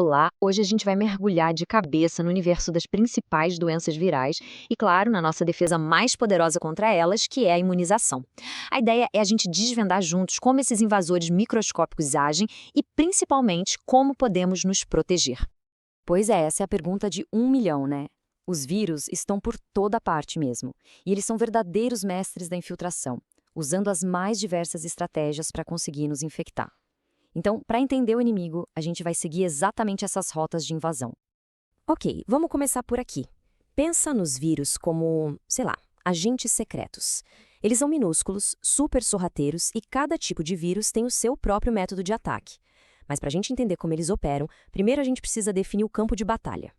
Olá, hoje a gente vai mergulhar de cabeça no universo das principais doenças virais e, claro, na nossa defesa mais poderosa contra elas, que é a imunização. A ideia é a gente desvendar juntos como esses invasores microscópicos agem e, principalmente, como podemos nos proteger. Pois é, essa é a pergunta de 1 milhão, né? Os vírus estão por toda parte mesmo, e eles são verdadeiros mestres da infiltração, usando as mais diversas estratégias para conseguir nos infectar. Então, para entender o inimigo, a gente vai seguir exatamente essas rotas de invasão. Ok, vamos começar por aqui. Pensa nos vírus como, sei lá, agentes secretos. Eles são minúsculos, super sorrateiros e cada tipo de vírus tem o seu próprio método de ataque. Mas para a gente entender como eles operam, primeiro a gente precisa definir o campo de batalha.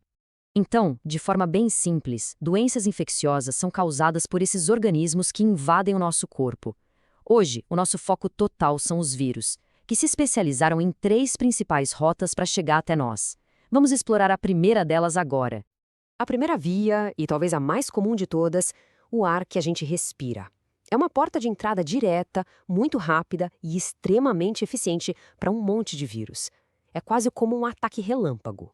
Então, de forma bem simples, doenças infecciosas são causadas por esses organismos que invadem o nosso corpo. Hoje, o nosso foco total são os vírus, que se especializaram em 3 principais rotas para chegar até nós. Vamos explorar a primeira delas agora. A primeira via, e talvez a mais comum de todas, o ar que a gente respira. É uma porta de entrada direta, muito rápida e extremamente eficiente para um monte de vírus. É quase como um ataque relâmpago.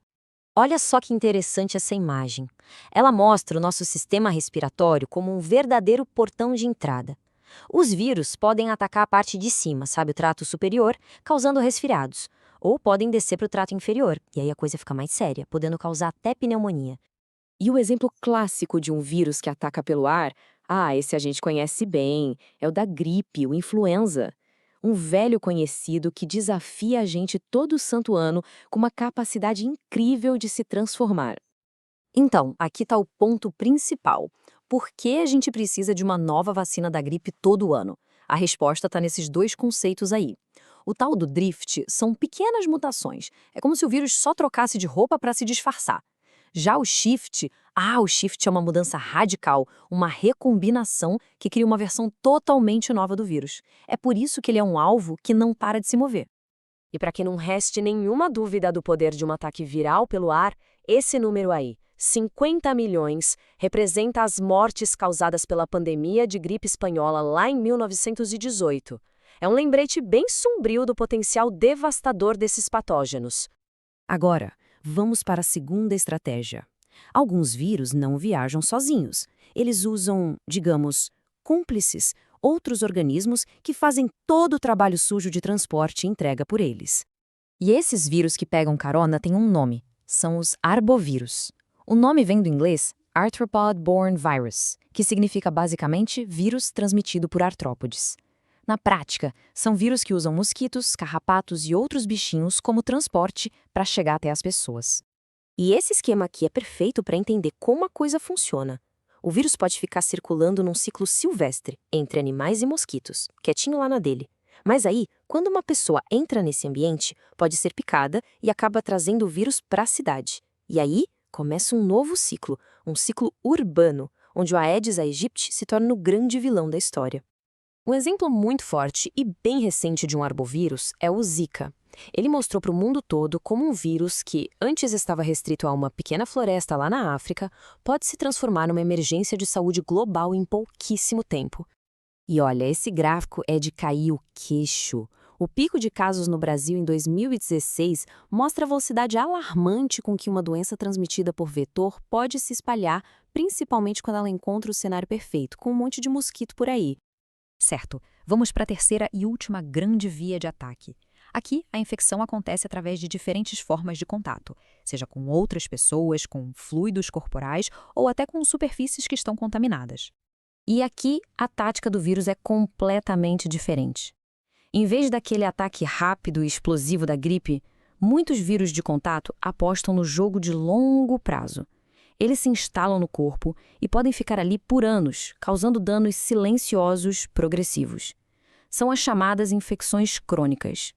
Olha só que interessante essa imagem. Ela mostra o nosso sistema respiratório como um verdadeiro portão de entrada. Os vírus podem atacar a parte de cima, sabe, o trato superior, causando resfriados. Ou podem descer para o trato inferior, e aí a coisa fica mais séria, podendo causar até pneumonia. E o exemplo clássico de um vírus que ataca pelo ar, esse a gente conhece bem, é o da gripe, o influenza. Um velho conhecido que desafia a gente todo santo ano com uma capacidade incrível de se transformar. Então, aqui está o ponto principal. Por que a gente precisa de uma nova vacina da gripe todo ano? A resposta está nesses dois conceitos aí. O tal do drift são pequenas mutações. É como se o vírus só trocasse de roupa para se disfarçar. Já o shift é uma mudança radical, uma recombinação que cria uma versão totalmente nova do vírus. É por isso que ele é um alvo que não para de se mover. E para que não reste nenhuma dúvida do poder de um ataque viral pelo ar, esse número aí, 50 milhões, representa as mortes causadas pela pandemia de gripe espanhola lá em 1918. É um lembrete bem sombrio do potencial devastador desses patógenos. Agora, vamos para a segunda estratégia. Alguns vírus não viajam sozinhos. Eles usam, digamos, cúmplices, outros organismos que fazem todo o trabalho sujo de transporte e entrega por eles. E esses vírus que pegam carona têm um nome. São os arbovírus. O nome vem do inglês Arthropod-Borne Virus, que significa basicamente vírus transmitido por artrópodes. Na prática, são vírus que usam mosquitos, carrapatos e outros bichinhos como transporte para chegar até as pessoas. E esse esquema aqui é perfeito para entender como a coisa funciona. O vírus pode ficar circulando num ciclo silvestre, entre animais e mosquitos, quietinho lá na dele. Mas aí, quando uma pessoa entra nesse ambiente, pode ser picada e acaba trazendo o vírus para a cidade. E aí, começa um novo ciclo, um ciclo urbano, onde o Aedes aegypti se torna o grande vilão da história. Um exemplo muito forte e bem recente de um arbovírus é o Zika. Ele mostrou para o mundo todo como um vírus que, antes estava restrito a uma pequena floresta lá na África, pode se transformar numa emergência de saúde global em pouquíssimo tempo. E olha, esse gráfico é de cair o queixo. O pico de casos no Brasil em 2016 mostra a velocidade alarmante com que uma doença transmitida por vetor pode se espalhar, principalmente quando ela encontra o cenário perfeito, com um monte de mosquito por aí. Certo, vamos para a terceira e última grande via de ataque. Aqui, a infecção acontece através de diferentes formas de contato, seja com outras pessoas, com fluidos corporais ou até com superfícies que estão contaminadas. E aqui, a tática do vírus é completamente diferente. Em vez daquele ataque rápido e explosivo da gripe, muitos vírus de contato apostam no jogo de longo prazo. Eles se instalam no corpo e podem ficar ali por anos, causando danos silenciosos progressivos. São as chamadas infecções crônicas.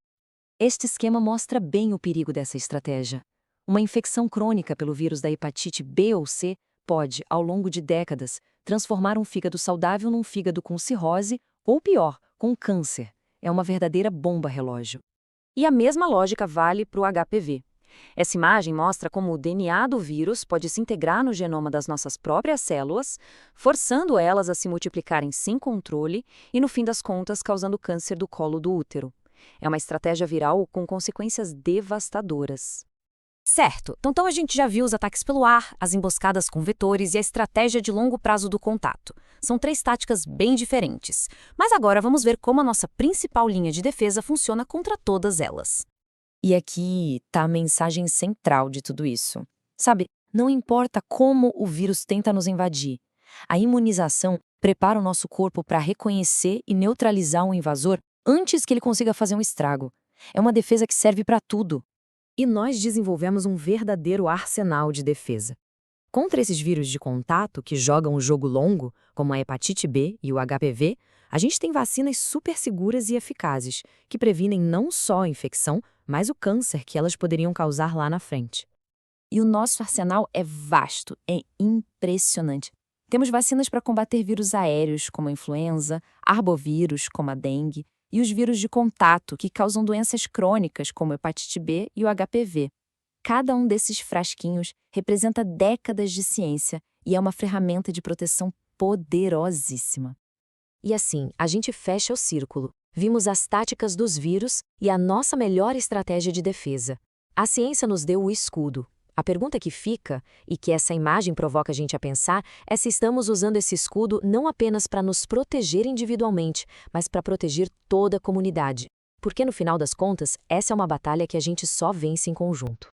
Este esquema mostra bem o perigo dessa estratégia. Uma infecção crônica pelo vírus da hepatite B ou C pode, ao longo de décadas, transformar um fígado saudável num fígado com cirrose ou, pior, com câncer. É uma verdadeira bomba relógio. E a mesma lógica vale para o HPV. Essa imagem mostra como o DNA do vírus pode se integrar no genoma das nossas próprias células, forçando elas a se multiplicarem sem controle e, no fim das contas, causando câncer do colo do útero. É uma estratégia viral com consequências devastadoras. Certo, então a gente já viu os ataques pelo ar, as emboscadas com vetores e a estratégia de longo prazo do contato. São 3 táticas bem diferentes. Mas agora vamos ver como a nossa principal linha de defesa funciona contra todas elas. E aqui está a mensagem central de tudo isso. Sabe, não importa como o vírus tenta nos invadir, a imunização prepara o nosso corpo para reconhecer e neutralizar um invasor antes que ele consiga fazer um estrago. É uma defesa que serve para tudo. E nós desenvolvemos um verdadeiro arsenal de defesa. Contra esses vírus de contato que jogam o jogo longo, como a hepatite B e o HPV, a gente tem vacinas super seguras e eficazes, que previnem não só a infecção, mas o câncer que elas poderiam causar lá na frente. E o nosso arsenal é vasto, é impressionante. Temos vacinas para combater vírus aéreos, como a influenza, arbovírus, como a dengue, e os vírus de contato, que causam doenças crônicas, como a hepatite B e o HPV. Cada um desses frasquinhos representa décadas de ciência e é uma ferramenta de proteção poderosíssima. E assim, a gente fecha o círculo. Vimos as táticas dos vírus e a nossa melhor estratégia de defesa. A ciência nos deu o escudo. A pergunta que fica, e que essa imagem provoca a gente a pensar, é se estamos usando esse escudo não apenas para nos proteger individualmente, mas para proteger toda a comunidade. Porque, no final das contas, essa é uma batalha que a gente só vence em conjunto.